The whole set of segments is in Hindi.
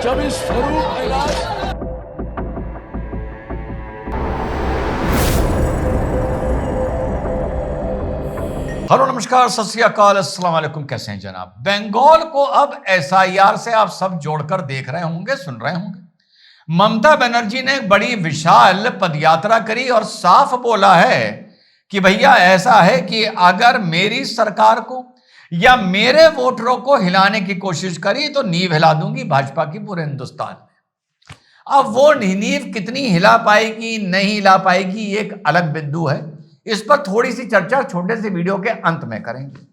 जब इस स्वरूप इलाज हेलो नमस्कार सत श्री अकाल अस्सलाम वालेकुम। कैसे हैं जनाब? बंगाल को अब एसआईआर से आप सब जोड़कर देख रहे होंगे, सुन रहे होंगे। ममता बनर्जी ने एक बड़ी विशाल पदयात्रा करी और साफ बोला है कि भैया ऐसा है कि अगर मेरी सरकार को या मेरे वोटरों को हिलाने की कोशिश करी तो नींव हिला दूंगी भाजपा की पूरे हिंदुस्तान में। अब वो नींव कितनी हिला पाएगी नहीं हिला पाएगी एक अलग बिंदु है, इस पर थोड़ी सी चर्चा छोटे से वीडियो के अंत में करेंगे।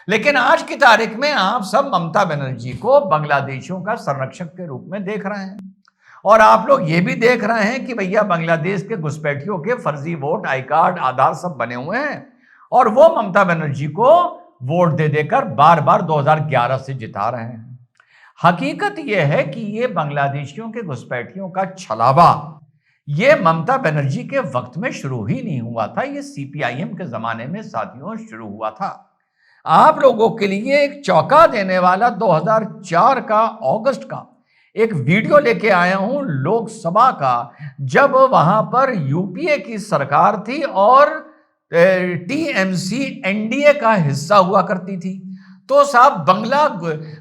लेकिन आज की तारीख में आप सब ममता बनर्जी को बांग्लादेशियों का संरक्षक के रूप में देख रहे हैं और आप लोग ये भी देख रहे हैं कि भैया बांग्लादेश के घुसपैठियों के फर्जी वोट, आई कार्ड, आधार सब बने हुए हैं और वो ममता बनर्जी को वोट दे देकर बार बार 2011 से जिता रहे हैं। हकीकत यह है कि ये बांग्लादेशियों के घुसपैठियों का छलावा ये ममता बनर्जी के वक्त में शुरू ही नहीं हुआ था, ये सीपीआईएम के जमाने में साथियों शुरू हुआ था। आप लोगों के लिए एक चौंका देने वाला 2004 का अगस्त का एक वीडियो लेके आया हूं लोकसभा का, जब वहां पर यूपीए की सरकार थी और टीएमसी एनडीए का हिस्सा हुआ करती थी। तो साहब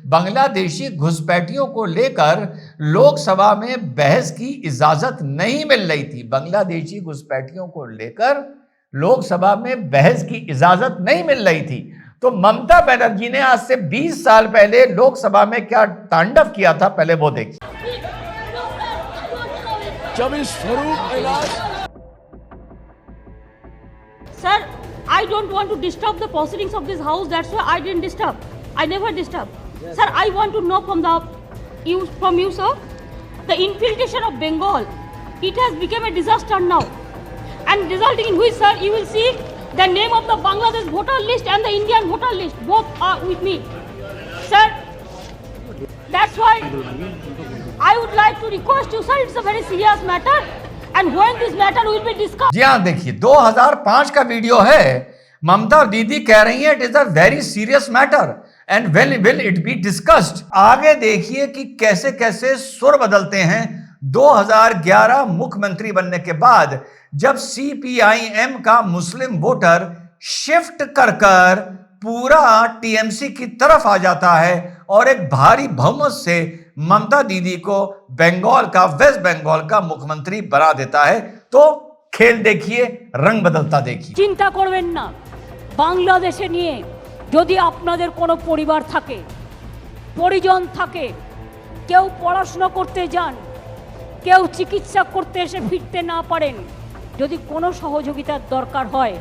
बांग्लादेशी घुसपैठियों को लेकर लोकसभा में बहस की इजाजत नहीं मिल रही थी। बांग्लादेशी घुसपैठियों को लेकर लोकसभा में बहस की इजाजत नहीं मिल रही थी। तो ममता बनर्जी ने आज से 20 साल पहले लोकसभा में क्या तांडव किया था, पहले वो देखिए। जब इस स्वरूप इलाज Sir, I don't want to disturb the proceedings of this house. That's why I didn't disturb. I never disturb. Yes. Sir, I want to know from you, sir, the infiltration of Bengal. It has become a disaster now, and resulting in which, sir, you will see the name of the Bangladesh voter list and the Indian voter list both are with me, sir. That's why I would like to request you, sir. It's a very serious matter. And when this matter will be discussed. जी हाँ, देखिए 2005 का वीडियो है। ममता दीदी कह रही है it is a very serious matter and will it be discussed. आगे देखिए कि कैसे कैसे सुर बदलते हैं 2011 मुख्यमंत्री बनने के बाद, जब सीपीआईएम का मुस्लिम वोटर शिफ्ट कर कर पूरा टीएमसी की तरफ आ जाता है और एक भारी बहुमत से ममता दीदी को बंगाल का, वेस्ट बंगाल का मुख्यमंत्री बना देता है। तो खेल देखिए, रंग बदलता देखिए। चिंता करবেন না, বাংলাদেশে নিয়ে যদি আপনাদের কোনো পরিবার থাকে, পরিজন থাকে, কেউ পড়াশোনা করতে যান, কেউ চিকিৎসা করতে এসে ফিরতে না পারেন, যদি কোনো সহযোগিতার দরকার হয়,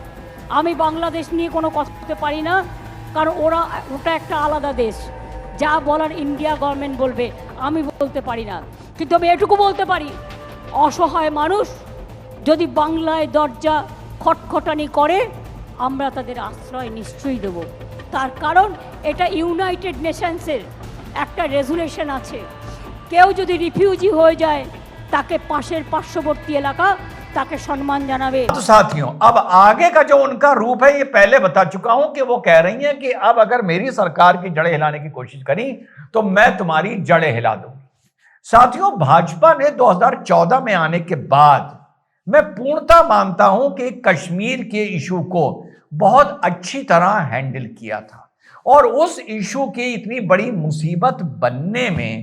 আমি বাংলাদেশ নিয়ে কোনো কথা বলতে পারি না, কারণ ওটা একটা আলাদা দেশ। যা বলার ইন্ডিয়া গভর্নমেন্ট বলবে, আমি বলতে পারি না। কিন্তু আমি এটুকু বলতে পারি, অসহায় মানুষ যদি বাংলায় দরজা খটখটানি করে, আমরা তাদের আশ্রয় নিশ্চয়ই দেব। তার কারণ এটা ইউনাইটেড নেশনসের একটা রেজুলেশন আছে, কেউ যদি রিফিউজি হয়ে যায় তাকে পাশের পার্শ্ববর্তী এলাকা ताके सम्मान जानावे। तो साथियों, अब आगे का जो उनका रूप है ये पहले बता चुका हूं कि वो कह रही हैं कि अब अगर मेरी सरकार की जड़ें हिलाने की कोशिश करी तो मैं तुम्हारी जड़ें हिला दूंगी। साथियों, भाजपा ने 2014 में आने के बाद मैं पूर्णतः मानता हूं कि कश्मीर के इशू को बहुत अच्छी तरह हैंडल किया था और उस इशू की इतनी बड़ी मुसीबत बनने में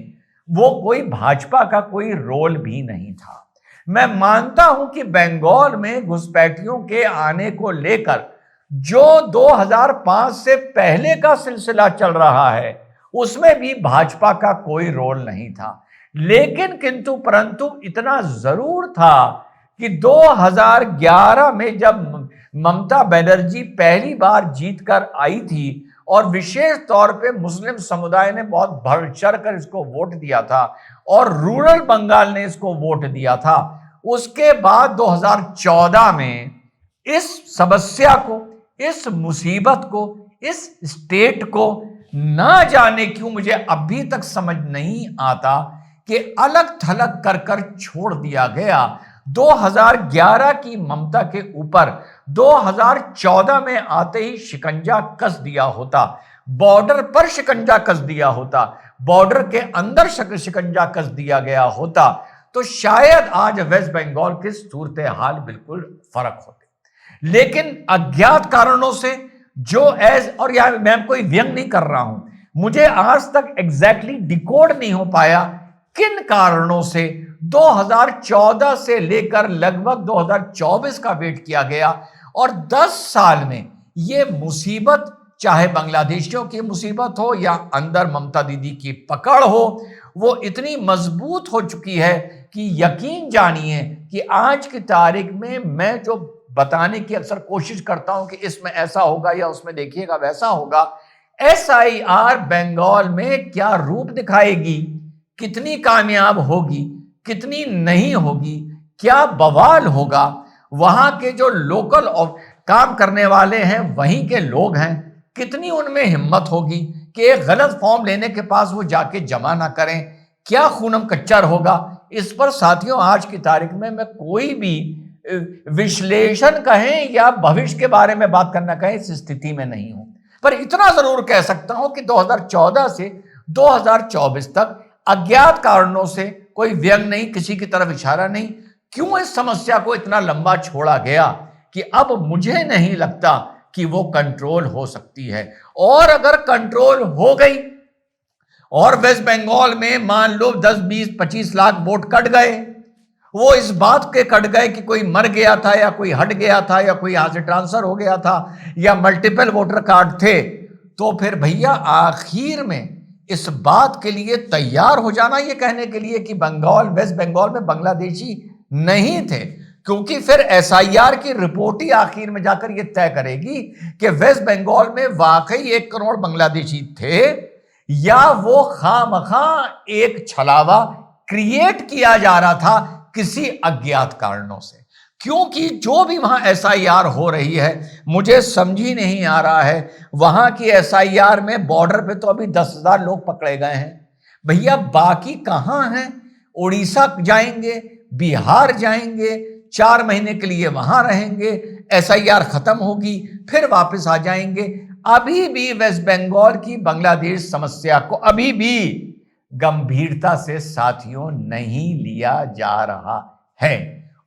वो कोई भाजपा का कोई रोल भी नहीं था। मैं मानता हूं कि बंगाल में घुसपैठियों के आने को लेकर जो 2005 से पहले का सिलसिला चल रहा है उसमें भी भाजपा का कोई रोल नहीं था। लेकिन किंतु परंतु इतना जरूर था कि 2011 में जब ममता बनर्जी पहली बार जीतकर आई थी और विशेष तौर पे मुस्लिम समुदाय ने बहुत बढ़ चढ़ कर इसको वोट दिया था और रूरल बंगाल ने इसको वोट दिया था, उसके बाद 2014 में इस समस्या को, इस मुसीबत को, इस स्टेट को ना जाने क्यों मुझे अभी तक समझ नहीं आता कि अलग थलग कर कर छोड़ दिया गया। 2011 की ममता के ऊपर 2014 में आते ही शिकंजा कस दिया होता, बॉर्डर पर शिकंजा कस दिया होता, बॉर्डर के अंदर शिकंजा कस दिया गया होता, तो शायद आज वेस्ट बंगाल की सूरत हाल बिल्कुल फर्क होती। लेकिन अज्ञात कारणों से और यार मैं कोई व्यंग नहीं कर रहा हूं, मुझे आज तक एग्जैक्टली डिकोड नहीं हो पाया किन कारणों से 2014 से लेकर लगभग 2024 का वेट किया गया और 10 साल में यह मुसीबत, चाहे बांग्लादेशियों की मुसीबत हो या अंदर ममता दीदी की पकड़ हो, वो इतनी मजबूत हो चुकी है कि यकीन जानिए कि आज की तारीख में मैं जो बताने की अक्सर कोशिश करता हूं कि इसमें ऐसा होगा या उसमें देखिएगा वैसा होगा, SIR बंगाल में क्या रूप दिखाएगी, कितनी कामयाब होगी, कितनी नहीं होगी, क्या बवाल होगा, वहां के जो लोकल काम करने वाले हैं, वहीं के लोग हैं, कितनी उनमें हिम्मत होगी कि एक गलत फॉर्म लेने के पास वो जाके जमा ना करें, क्या खूनम कच्चर होगा। इस पर साथियों आज की तारीख में मैं कोई भी विश्लेषण कहें या भविष्य के बारे में बात करना कहें इस स्थिति में नहीं हूं, पर इतना जरूर कह सकता हूं कि 2014 से 2024 तक अज्ञात कारणों से, कोई व्यंग नहीं, किसी की तरफ इशारा नहीं, क्यों इस समस्या को इतना लंबा छोड़ा गया कि अब मुझे नहीं लगता कि वो कंट्रोल हो सकती है। और अगर कंट्रोल हो गई और वेस्ट बंगाल में मान लो 10, 20, 25 लाख वोट कट गए, वो इस बात के कट गए कि कोई मर गया था या कोई हट गया था या कोई यहां से ट्रांसफर हो गया था या मल्टीपल वोटर कार्ड थे, तो फिर भैया आखिर में इस बात के लिए तैयार हो जाना, ये कहने के लिए कि वेस्ट बंगाल में बांग्लादेशी नहीं थे, क्योंकि फिर SIR की रिपोर्ट ही आखिर में जाकर यह तय करेगी कि वेस्ट बंगाल में वाकई 1 करोड़ बांग्लादेशी थे या वो खामखा एक छलावा क्रिएट किया जा रहा था किसी अज्ञात कारणों से। क्योंकि जो भी वहां SIR हो रही है, मुझे समझ ही नहीं आ रहा है, वहां की SIR में बॉर्डर पे तो अभी 10,000 लोग पकड़े गए हैं भैया, बाकी कहां हैं? उड़ीसा जाएंगे, बिहार जाएंगे, 4 महीने के लिए वहां रहेंगे, SIR खत्म होगी, फिर वापस आ जाएंगे। अभी भी वेस्ट बंगाल की बांग्लादेश समस्या को अभी भी गंभीरता से साथियों नहीं लिया जा रहा है।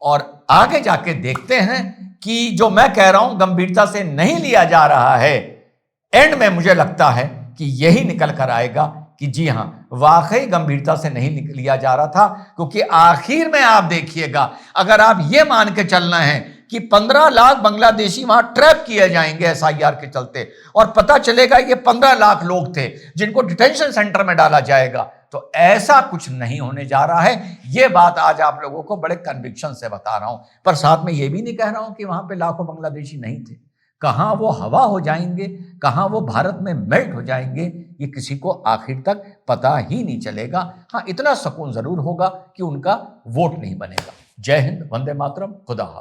और आगे जाके देखते हैं कि जो मैं कह रहा हूं गंभीरता से नहीं लिया जा रहा है, एंड में मुझे लगता है कि यही निकल कर आएगा कि जी हां, वाकई गंभीरता से नहीं लिया जा रहा था। क्योंकि आखिर में आप देखिएगा, अगर आप ये मान के चलना है कि 15 लाख बांग्लादेशी वहां ट्रैप किए जाएंगे SIR के चलते, और पता चलेगा ये 15 लाख लोग थे जिनको डिटेंशन सेंटर में डाला जाएगा, तो ऐसा कुछ नहीं होने जा रहा है। ये बात आज आप लोगों को बड़े कन्विक्शन से बता रहा हूं, पर साथ में ये भी नहीं कह रहा हूं कि वहां पे लाखों बांग्लादेशी नहीं थे। कहां वो हवा हो जाएंगे, कहां वो भारत में मेल्ट हो जाएंगे, ये किसी को आखिर तक पता ही नहीं चलेगा। हाँ, इतना सुकून जरूर होगा कि उनका वोट नहीं बनेगा। जय हिंद, वंदे मातरम, खुदा हाफिज।